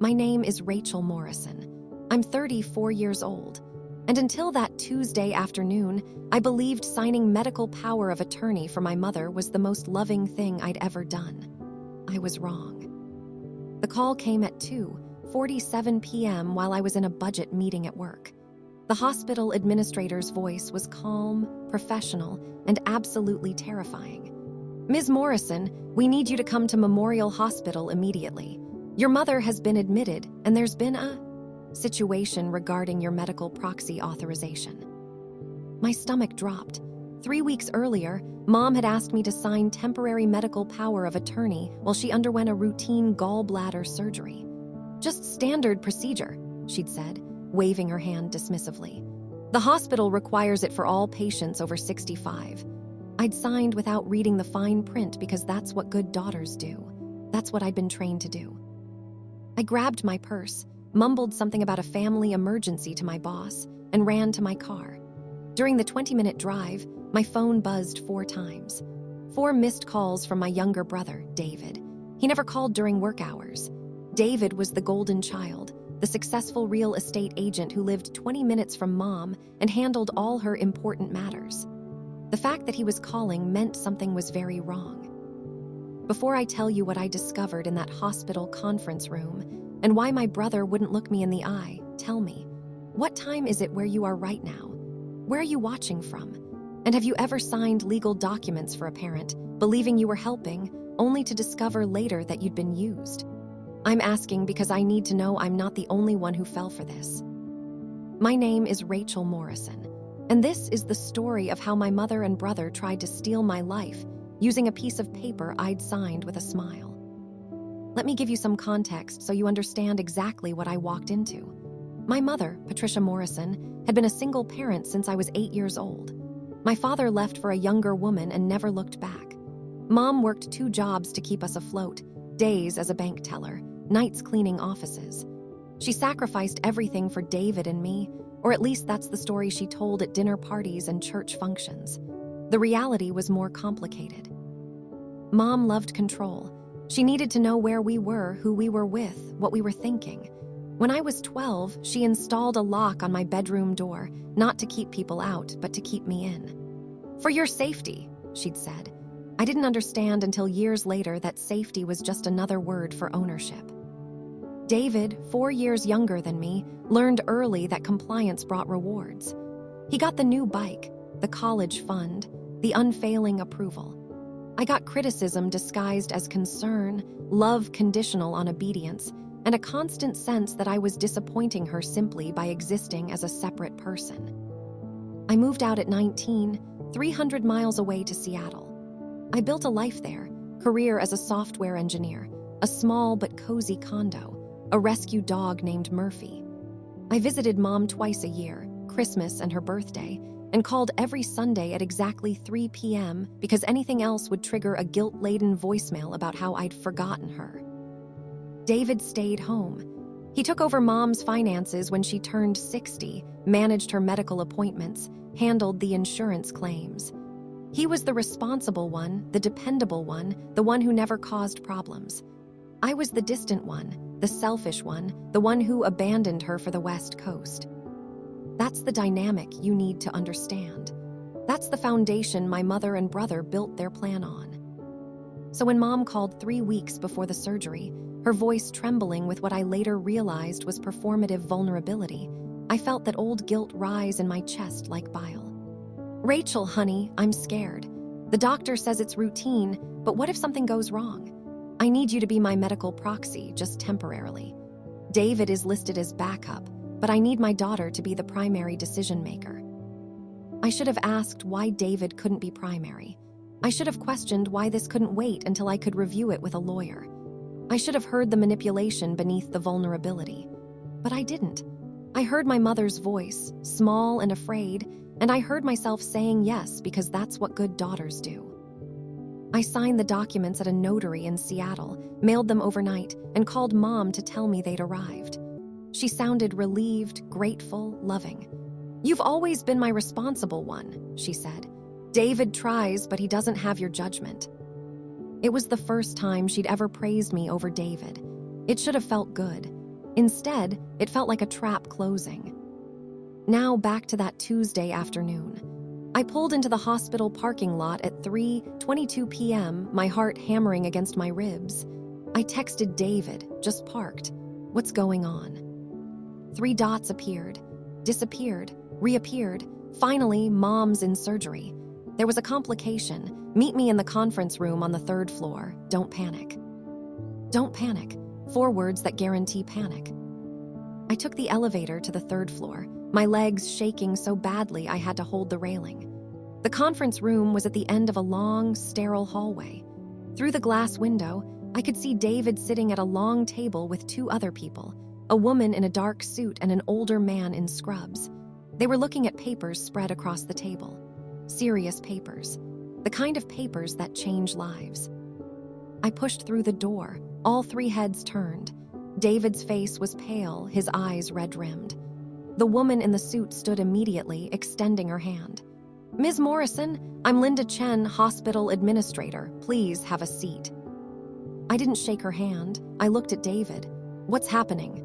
My name is Rachel Morrison. I'm 34 years old. And until that Tuesday afternoon, I believed signing medical power of attorney for my mother was the most loving thing I'd ever done. I was wrong. The call came at 2:47 p.m. while I was in a budget meeting at work. The hospital administrator's voice was calm, professional, and absolutely terrifying. "Ms. Morrison, we need you to come to Memorial Hospital immediately. Your mother has been admitted, and there's been a situation regarding your medical proxy authorization." My stomach dropped. 3 weeks earlier, Mom had asked me to sign temporary medical power of attorney while she underwent a routine gallbladder surgery. "Just standard procedure," she'd said, waving her hand dismissively. "The hospital requires it for all patients over 65. I'd signed without reading the fine print because that's what good daughters do. That's what I'd been trained to do. I grabbed my purse, mumbled something about a family emergency to my boss, and ran to my car. During the 20-minute drive, my phone buzzed 4 times. 4 missed calls from my younger brother, David. He never called during work hours. David was the golden child, the successful real estate agent who lived 20 minutes from Mom and handled all her important matters. The fact that he was calling meant something was very wrong. Before I tell you what I discovered in that hospital conference room and why my brother wouldn't look me in the eye, tell me, what time is it where you are right now? Where are you watching from? And have you ever signed legal documents for a parent, believing you were helping, only to discover later that you'd been used? I'm asking because I need to know I'm not the only one who fell for this. My name is Rachel Morrison, and this is the story of how my mother and brother tried to steal my life using a piece of paper I'd signed with a smile. Let me give you some context so you understand exactly what I walked into. My mother, Patricia Morrison, had been a single parent since I was 8 years old. My father left for a younger woman and never looked back. Mom worked 2 jobs to keep us afloat, days as a bank teller, nights cleaning offices. She sacrificed everything for David and me, or at least that's the story she told at dinner parties and church functions. The reality was more complicated. Mom loved control. She needed to know where we were, who we were with, what we were thinking. When I was 12, she installed a lock on my bedroom door, not to keep people out, but to keep me in. "For your safety," she'd said. I didn't understand until years later that safety was just another word for ownership. David, 4 years younger than me, learned early that compliance brought rewards. He got the new bike, the college fund, the unfailing approval. I got criticism disguised as concern, love conditional on obedience, and a constant sense that I was disappointing her simply by existing as a separate person. I moved out at 19, 300 miles away to Seattle. I built a life there, career as a software engineer, a small but cozy condo, a rescue dog named Murphy. I visited Mom twice a year, Christmas and her birthday, and called every Sunday at exactly 3 p.m. because anything else would trigger a guilt-laden voicemail about how I'd forgotten her. David stayed home. He took over Mom's finances when she turned 60, managed her medical appointments, handled the insurance claims. He was the responsible one, the dependable one, the one who never caused problems. I was the distant one, the selfish one, the one who abandoned her for the West Coast. That's the dynamic you need to understand. That's the foundation my mother and brother built their plan on. So when Mom called 3 weeks before the surgery, her voice trembling with what I later realized was performative vulnerability, I felt that old guilt rise in my chest like bile. "Rachel, honey, I'm scared. The doctor says it's routine, but what if something goes wrong? I need you to be my medical proxy, just temporarily. David is listed as backup, but I need my daughter to be the primary decision maker." I should have asked why David couldn't be primary. I should have questioned why this couldn't wait until I could review it with a lawyer. I should have heard the manipulation beneath the vulnerability. But I didn't. I heard my mother's voice, small and afraid, and I heard myself saying yes because that's what good daughters do. I signed the documents at a notary in Seattle, mailed them overnight, and called Mom to tell me they'd arrived. She sounded relieved, grateful, loving. "You've always been my responsible one," she said. "David tries, but he doesn't have your judgment." It was the first time she'd ever praised me over David. It should have felt good. Instead, it felt like a trap closing. Now back to that Tuesday afternoon. I pulled into the hospital parking lot at 3:22 p.m., my heart hammering against my ribs. I texted David, just parked. What's going on? 3 dots appeared, disappeared, reappeared. Finally, Mom's in surgery. There was a complication. Meet me in the conference room on the 3rd floor. Don't panic. Don't panic. 4 words that guarantee panic. I took the elevator to the 3rd floor, my legs shaking so badly I had to hold the railing. The conference room was at the end of a long, sterile hallway. Through the glass window, I could see David sitting at a long table with 2 other people, a woman in a dark suit and an older man in scrubs. They were looking at papers spread across the table. Serious papers. The kind of papers that change lives. I pushed through the door. All 3 heads turned. David's face was pale, his eyes red-rimmed. The woman in the suit stood immediately, extending her hand. Ms. Morrison, I'm Linda Chen, hospital administrator. Please have a seat. I didn't shake her hand. I looked at David. What's happening?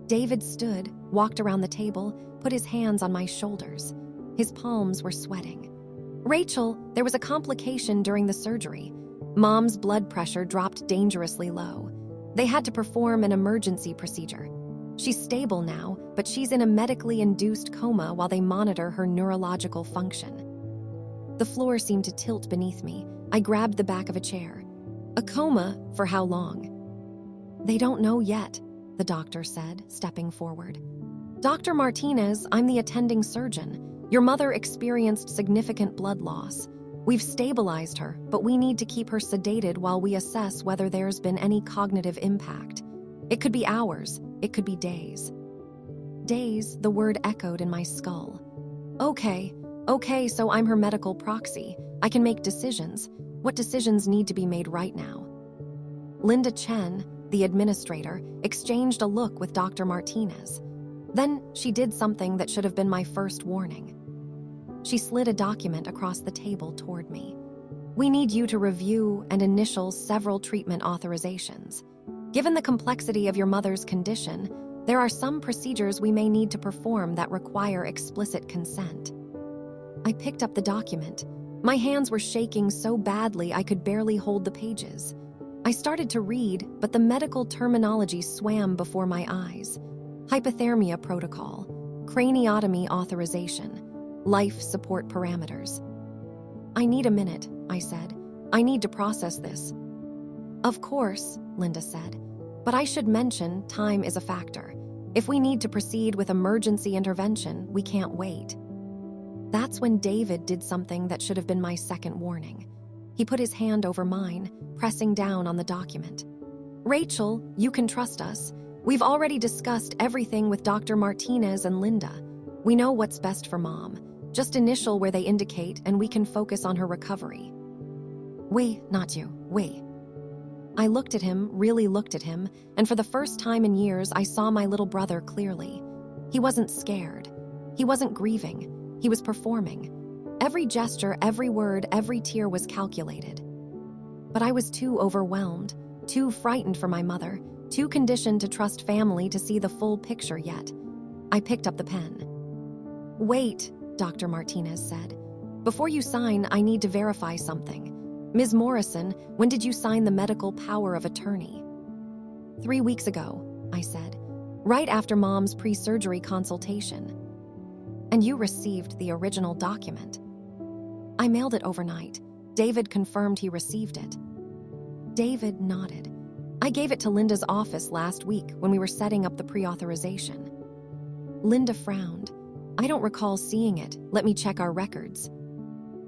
David stood, walked around the table, put his hands on my shoulders. His palms were sweating. Rachel, there was a complication during the surgery. Mom's blood pressure dropped dangerously low. They had to perform an emergency procedure. She's stable now, but she's in a medically induced coma while they monitor her neurological function. The floor seemed to tilt beneath me. I grabbed the back of a chair. A coma? For how long? They don't know yet, the doctor said, stepping forward. Dr. Martinez, I'm the attending surgeon. Your mother experienced significant blood loss. We've stabilized her, but we need to keep her sedated while we assess whether there's been any cognitive impact. It could be hours, it could be days. Days, the word echoed in my skull. Okay, so I'm her medical proxy. I can make decisions. What decisions need to be made right now? Linda Chen, the administrator, exchanged a look with Dr. Martinez. Then she did something that should have been my first warning. She slid a document across the table toward me. We need you to review and initial several treatment authorizations. Given the complexity of your mother's condition, there are some procedures we may need to perform that require explicit consent. I picked up the document. My hands were shaking so badly I could barely hold the pages. I started to read, but the medical terminology swam before my eyes. Hypothermia protocol, craniotomy authorization, life support parameters. I need a minute, I said. I need to process this. Of course, Linda said, but I should mention time is a factor. If we need to proceed with emergency intervention, we can't wait. That's when David did something that should have been my second warning. He put his hand over mine, pressing down on the document. Rachel, you can trust us. We've already discussed everything with Dr. Martinez and Linda. We know what's best for Mom. Just initial where they indicate and we can focus on her recovery. We, not you, we. I looked at him, really looked at him, and for the first time in years, I saw my little brother clearly. He wasn't scared. He wasn't grieving. He was performing. Every gesture, every word, every tear was calculated. But I was too overwhelmed, too frightened for my mother, too conditioned to trust family to see the full picture yet. I picked up the pen. Wait, Dr. Martinez said. Before you sign, I need to verify something. Ms. Morrison, when did you sign the medical power of attorney? 3 weeks ago, I said, right after Mom's pre-surgery consultation. And you received the original document. I mailed it overnight. David confirmed he received it. David nodded. I gave it to Linda's office last week when we were setting up the pre-authorization. Linda frowned. I don't recall seeing it. Let me check our records.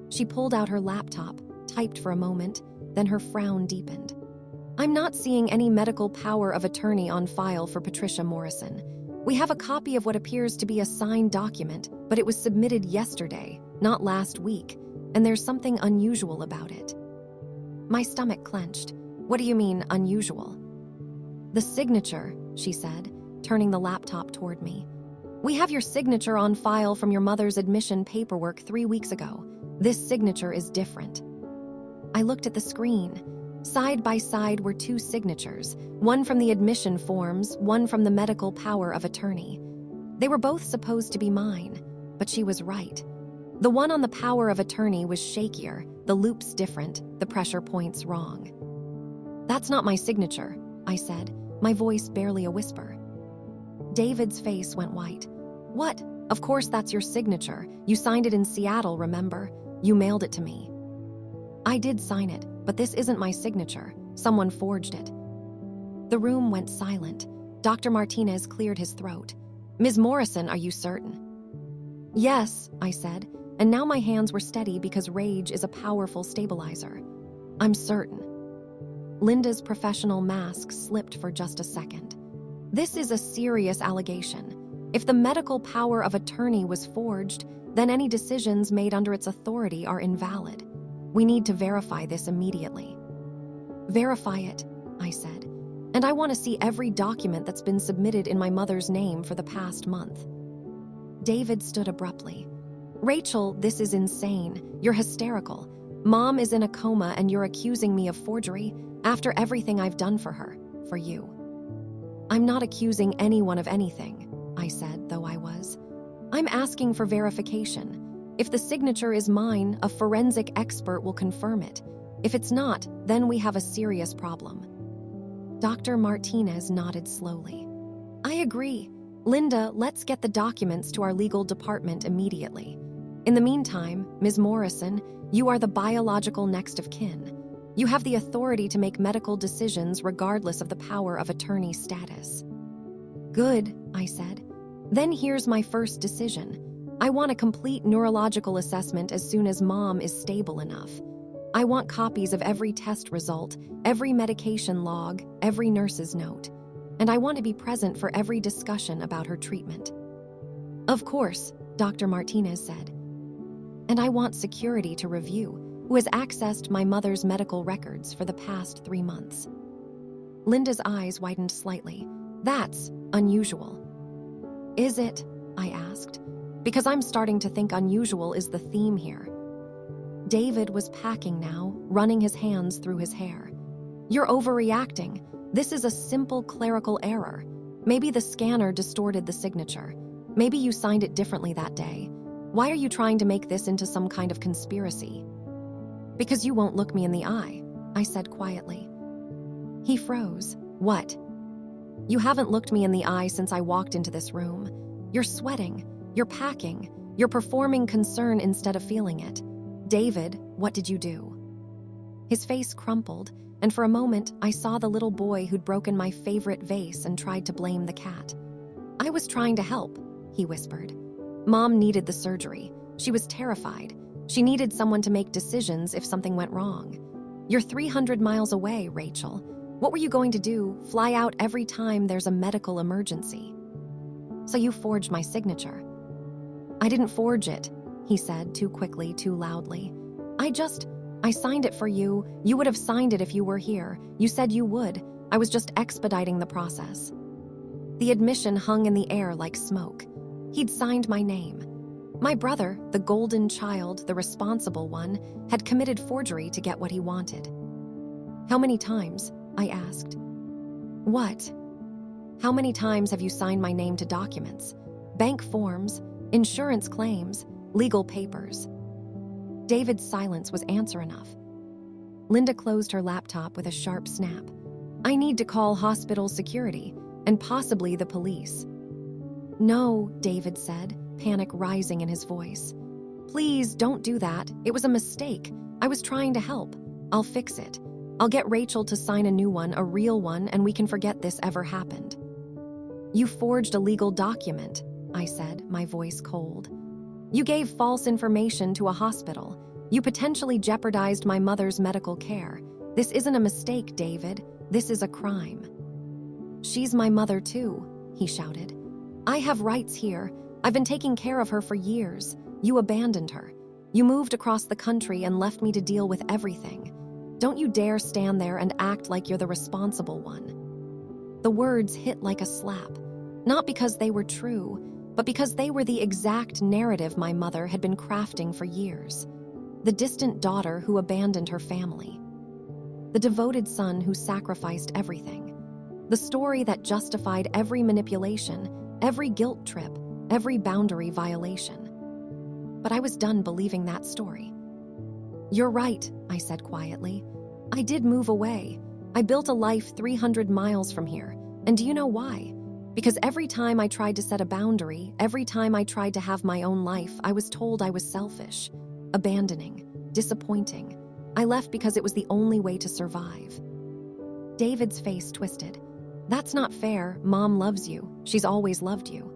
She pulled out her laptop, typed for a moment, then her frown deepened. I'm not seeing any medical power of attorney on file for Patricia Morrison. We have a copy of what appears to be a signed document, but it was submitted yesterday, not last week, and there's something unusual about it. My stomach clenched. What do you mean, unusual? The signature, she said, turning the laptop toward me. We have your signature on file from your mother's admission paperwork 3 weeks ago. This signature is different. I looked at the screen. Side by side were two signatures, one from the admission forms, one from the medical power of attorney. They were both supposed to be mine, but she was right. The one on the power of attorney was shakier, the loops different, the pressure points wrong. "That's not my signature," I said, my voice barely a whisper. David's face went white. "What? Of course that's your signature. You signed it in Seattle, remember? You mailed it to me." "I did sign it, but this isn't my signature. Someone forged it." The room went silent. Dr. Martinez cleared his throat. "Ms. Morrison, are you certain?" "Yes," I said, and now my hands were steady because rage is a powerful stabilizer. "I'm certain." Linda's professional mask slipped for just a second. "This is a serious allegation. If the medical power of attorney was forged, then any decisions made under its authority are invalid. We need to verify this immediately." "Verify it," I said, "and I want to see every document that's been submitted in my mother's name for the past month." David stood abruptly. "Rachel, this is insane. You're hysterical. Mom is in a coma and you're accusing me of forgery after everything I've done for her, for you." "I'm not accusing anyone of anything," I said, though I was. "I'm asking for verification. If the signature is mine, a forensic expert will confirm it. If it's not, then we have a serious problem." Dr. Martinez nodded slowly. "I agree. Linda, let's get the documents to our legal department immediately. In the meantime, Ms. Morrison, you are the biological next of kin. You have the authority to make medical decisions regardless of the power of attorney status." "Good," I said. "Then here's my first decision. I want a complete neurological assessment as soon as Mom is stable enough. I want copies of every test result, every medication log, every nurse's note. And I want to be present for every discussion about her treatment." "Of course," Dr. Martinez said. "And I want security to review, who has accessed my mother's medical records for the past 3 months." Linda's eyes widened slightly. "That's unusual." "Is it?" I asked. "Because I'm starting to think unusual is the theme here." David was packing now, running his hands through his hair. "You're overreacting. This is a simple clerical error. Maybe the scanner distorted the signature. Maybe you signed it differently that day. Why are you trying to make this into some kind of conspiracy?" "Because you won't look me in the eye," I said quietly. He froze. "What?" "You haven't looked me in the eye since I walked into this room. You're sweating. You're packing. You're performing concern instead of feeling it. David, what did you do?" His face crumpled, and for a moment I saw the little boy who'd broken my favorite vase and tried to blame the cat. "I was trying to help," he whispered. "Mom needed the surgery. She was terrified. She needed someone to make decisions if something went wrong. You're 300 miles away, Rachel. What were you going to do? Fly out every time there's a medical emergency?" "So you forged my signature." "I didn't forge it," he said, too quickly, too loudly. I signed it for you. You would have signed it if you were here. You said you would. I was just expediting the process." The admission hung in the air like smoke. He'd signed my name. My brother, the golden child, the responsible one, had committed forgery to get what he wanted. "How many times?" I asked. "What?" "How many times have you signed my name to documents? Bank forms, insurance claims, legal papers?" David's silence was answer enough. Linda closed her laptop with a sharp snap. "I need to call hospital security, and possibly the police." "No," David said, panic rising in his voice. "Please don't do that. It was a mistake. I was trying to help. I'll fix it. I'll get Rachel to sign a new one, a real one, and we can forget this ever happened." "You forged a legal document," I said, my voice cold. "You gave false information to a hospital. You potentially jeopardized my mother's medical care. This isn't a mistake, David. This is a crime." "She's my mother too," he shouted. "I have rights here. I've been taking care of her for years. You abandoned her. You moved across the country and left me to deal with everything. Don't you dare stand there and act like you're the responsible one." The words hit like a slap, not because they were true, but because they were the exact narrative my mother had been crafting for years. The distant daughter who abandoned her family. the devoted son who sacrificed everything. The story that justified every manipulation, every guilt trip, every boundary violation. But I was done believing that story. "You're right," I said quietly. "I did move away. I built a life 300 miles from here. And do you know why? Because every time I tried to set a boundary, every time I tried to have my own life, I was told I was selfish, abandoning, disappointing. I left because it was the only way to survive." David's face twisted. "That's not fair. Mom loves you. She's always loved you."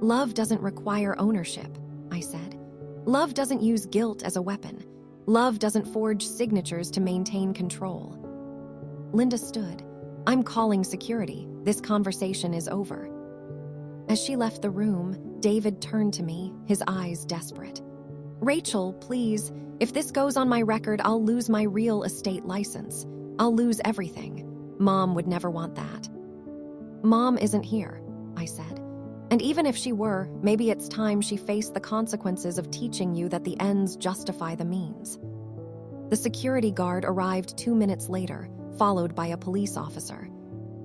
"Love doesn't require ownership," I said. "Love doesn't use guilt as a weapon. Love doesn't forge signatures to maintain control." Linda stood. "I'm calling security. This conversation is over." As she left the room, David turned to me, his eyes desperate. "Rachel, please, if this goes on my record, I'll lose my real estate license. I'll lose everything. Mom would never want that." "Mom isn't here," I said. "And even if she were, maybe it's time she faced the consequences of teaching you that the ends justify the means." The security guard arrived 2 minutes later, followed by a police officer.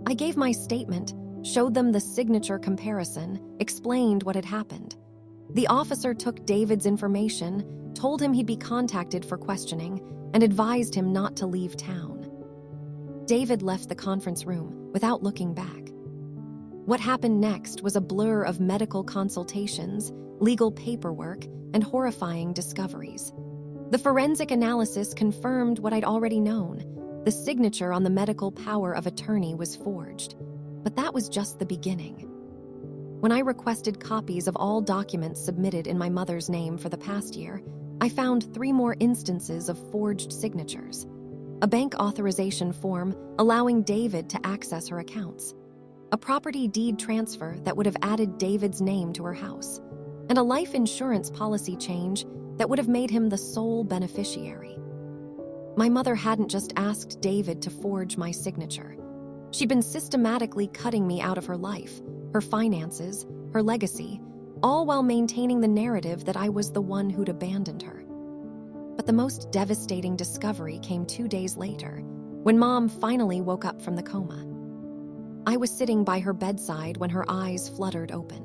I gave my statement, showed them the signature comparison, explained what had happened. The officer took David's information, told him he'd be contacted for questioning, and advised him not to leave town. David left the conference room without looking back. What happened next was a blur of medical consultations, legal paperwork, and horrifying discoveries. The forensic analysis confirmed what I'd already known. The signature on the medical power of attorney was forged. But that was just the beginning. When I requested copies of all documents submitted in my mother's name for the past year, I found 3 more instances of forged signatures. A bank authorization form allowing David to access her accounts. A property deed transfer that would have added David's name to her house. And a life insurance policy change that would have made him the sole beneficiary. My mother hadn't just asked David to forge my signature. She'd been systematically cutting me out of her life, her finances, her legacy, all while maintaining the narrative that I was the one who'd abandoned her. But the most devastating discovery came 2 days later, when Mom finally woke up from the coma. I was sitting by her bedside when her eyes fluttered open.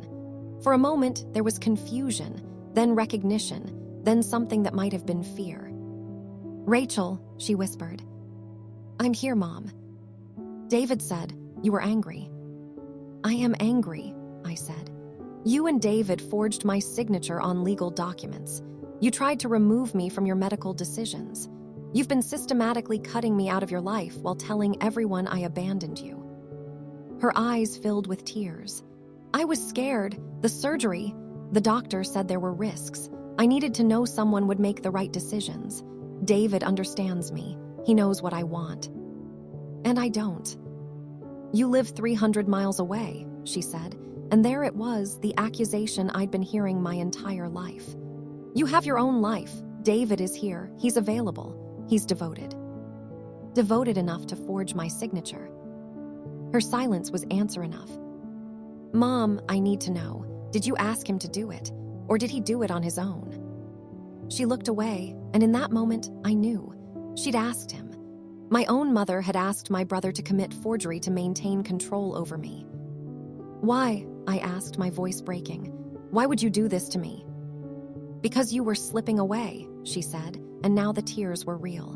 For a moment, there was confusion, then recognition, then something that might have been fear. "Rachel," she whispered. "I'm here, Mom." David said, "You were angry." "I am angry," I said. "You and David forged my signature on legal documents. You tried to remove me from your medical decisions. You've been systematically cutting me out of your life while telling everyone I abandoned you." Her eyes filled with tears. "I was scared. The surgery. The doctor said there were risks. I needed to know someone would make the right decisions. David understands me. He knows what I want. And I don't." "You live 300 miles away," she said, and there it was, the accusation I'd been hearing my entire life. "You have your own life. David is here. He's available. He's devoted." Devoted enough to forge my signature. Her silence was answer enough. "Mom, I need to know. Did you ask him to do it? Or did he do it on his own?" She looked away, and in that moment, I knew. She'd asked him. My own mother had asked my brother to commit forgery to maintain control over me. "Why?" I asked, my voice breaking. "Why would you do this to me?" "Because you were slipping away," she said, and now the tears were real.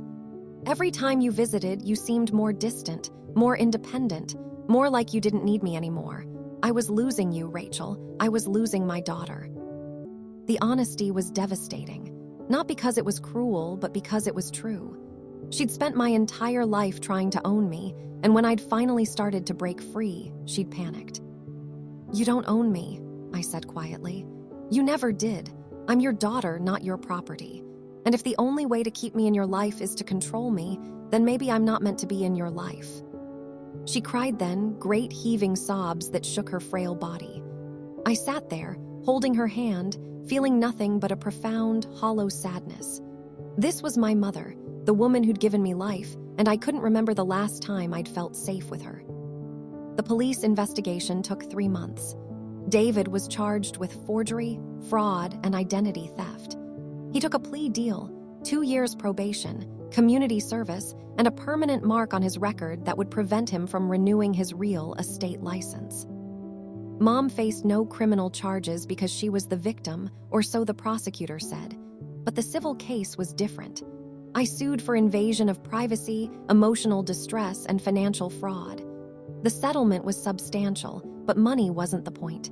"Every time you visited, you seemed more distant, more independent, more like you didn't need me anymore. I was losing you, Rachel. I was losing my daughter." The honesty was devastating, not because it was cruel, but because it was true. She'd spent my entire life trying to own me, and when I'd finally started to break free, she'd panicked. "You don't own me," I said quietly. "You never did. I'm your daughter, not your property. And if the only way to keep me in your life is to control me, then maybe I'm not meant to be in your life." She cried then, great heaving sobs that shook her frail body. I sat there, holding her hand, feeling nothing but a profound, hollow sadness. This was my mother, the woman who'd given me life, and I couldn't remember the last time I'd felt safe with her. The police investigation took 3 months. David was charged with forgery, fraud, and identity theft. He took a plea deal, 2 years probation, community service, and a permanent mark on his record that would prevent him from renewing his real estate license. Mom faced no criminal charges because she was the victim, or so the prosecutor said. But the civil case was different. I sued for invasion of privacy, emotional distress, and financial fraud. The settlement was substantial, but money wasn't the point.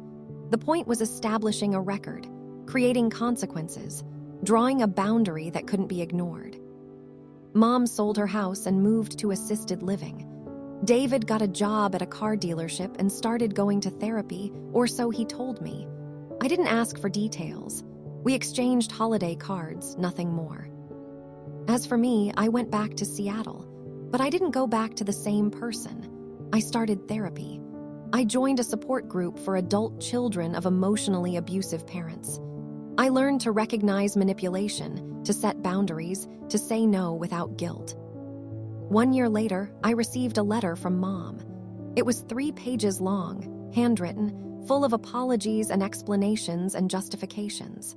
The point was establishing a record, creating consequences, drawing a boundary that couldn't be ignored. Mom sold her house and moved to assisted living. David got a job at a car dealership and started going to therapy, or so he told me. I didn't ask for details. We exchanged holiday cards, nothing more. As for me, I went back to Seattle, but I didn't go back to the same person. I started therapy. I joined a support group for adult children of emotionally abusive parents. I learned to recognize manipulation, to set boundaries, to say no without guilt. 1 year later, I received a letter from Mom. It was 3 pages long, handwritten, full of apologies and explanations and justifications.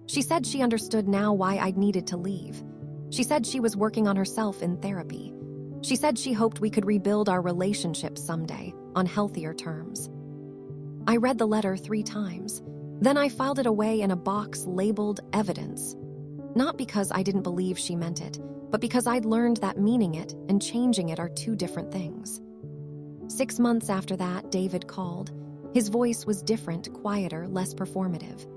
She said she understood now why I'd needed to leave. She said she was working on herself in therapy. She said she hoped we could rebuild our relationship someday, on healthier terms. I read the letter 3 times. Then I filed it away in a box labeled evidence. Not because I didn't believe she meant it, but because I'd learned that meaning it and changing it are 2 different things. 6 months after that, David called. His voice was different, quieter, less performative.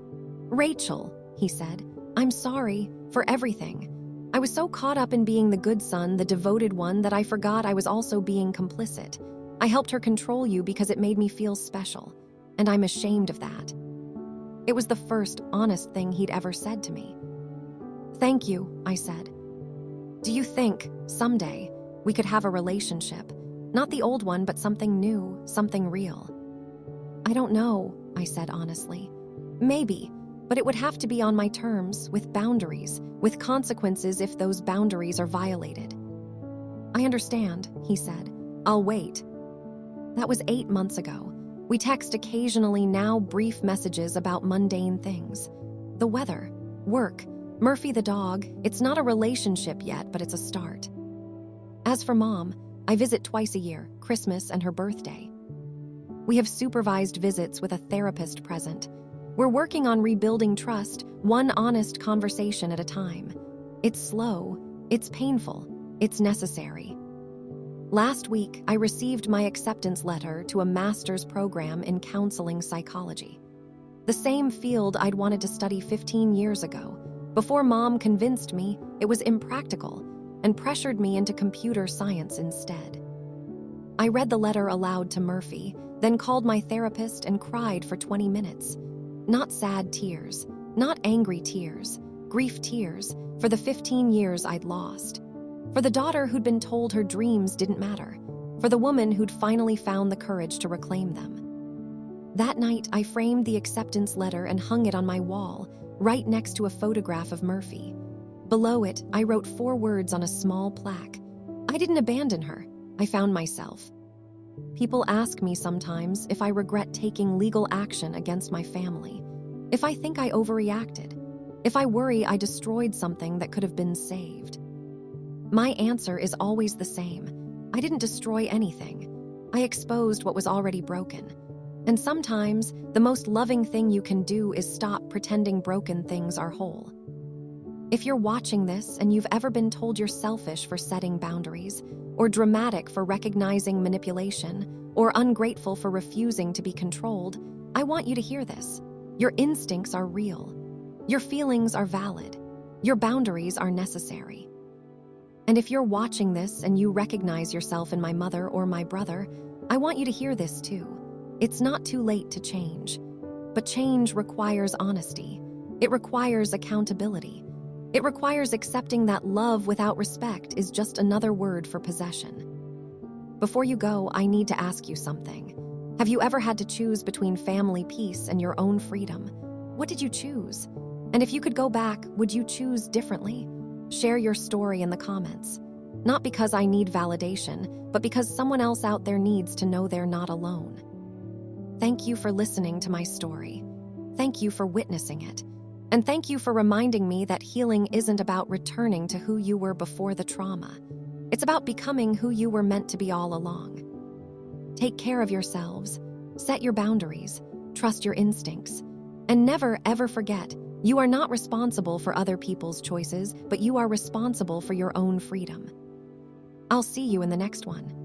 "Rachel," he said, "I'm sorry for everything. I was so caught up in being the good son, the devoted one, that I forgot I was also being complicit. I helped her control you because it made me feel special, and I'm ashamed of that." It was the first honest thing he'd ever said to me. "Thank you," I said. "Do you think, someday, we could have a relationship? Not the old one, but something new, something real?" "I don't know," I said honestly. "Maybe, but it would have to be on my terms, with boundaries, with consequences if those boundaries are violated." "I understand," he said. "I'll wait." That was 8 months ago. We text occasionally now, brief messages about mundane things. The weather, work, Murphy the dog. It's not a relationship yet, but it's a start. As for Mom, I visit twice a year, Christmas and her birthday. We have supervised visits with a therapist present. We're working on rebuilding trust, one honest conversation at a time. It's slow, it's painful, it's necessary. Last week, I received my acceptance letter to a master's program in counseling psychology. The same field I'd wanted to study 15 years ago. Before Mom convinced me it was impractical and pressured me into computer science instead. I read the letter aloud to Murphy, then called my therapist and cried for 20 minutes. Not sad tears, not angry tears, grief tears for the 15 years I'd lost. For the daughter who'd been told her dreams didn't matter. For the woman who'd finally found the courage to reclaim them. That night, I framed the acceptance letter and hung it on my wall, right next to a photograph of Murphy. Below it, I wrote 4 words on a small plaque. I didn't abandon her. I found myself. People ask me sometimes if I regret taking legal action against my family, if I think I overreacted, if I worry I destroyed something that could have been saved. My answer is always the same. I didn't destroy anything. I exposed what was already broken. And sometimes, the most loving thing you can do is stop pretending broken things are whole. If you're watching this and you've ever been told you're selfish for setting boundaries, or dramatic for recognizing manipulation, or ungrateful for refusing to be controlled, I want you to hear this. Your instincts are real. Your feelings are valid. Your boundaries are necessary. And if you're watching this and you recognize yourself in my mother or my brother, I want you to hear this too. It's not too late to change. But change requires honesty. It requires accountability. It requires accepting that love without respect is just another word for possession. Before you go, I need to ask you something. Have you ever had to choose between family peace and your own freedom? What did you choose? And if you could go back, would you choose differently? Share your story in the comments. Not because I need validation, but because someone else out there needs to know they're not alone. Thank you for listening to my story. Thank you for witnessing it. And thank you for reminding me that healing isn't about returning to who you were before the trauma. It's about becoming who you were meant to be all along. Take care of yourselves, set your boundaries, trust your instincts, and never ever forget, you are not responsible for other people's choices, but you are responsible for your own freedom. I'll see you in the next one.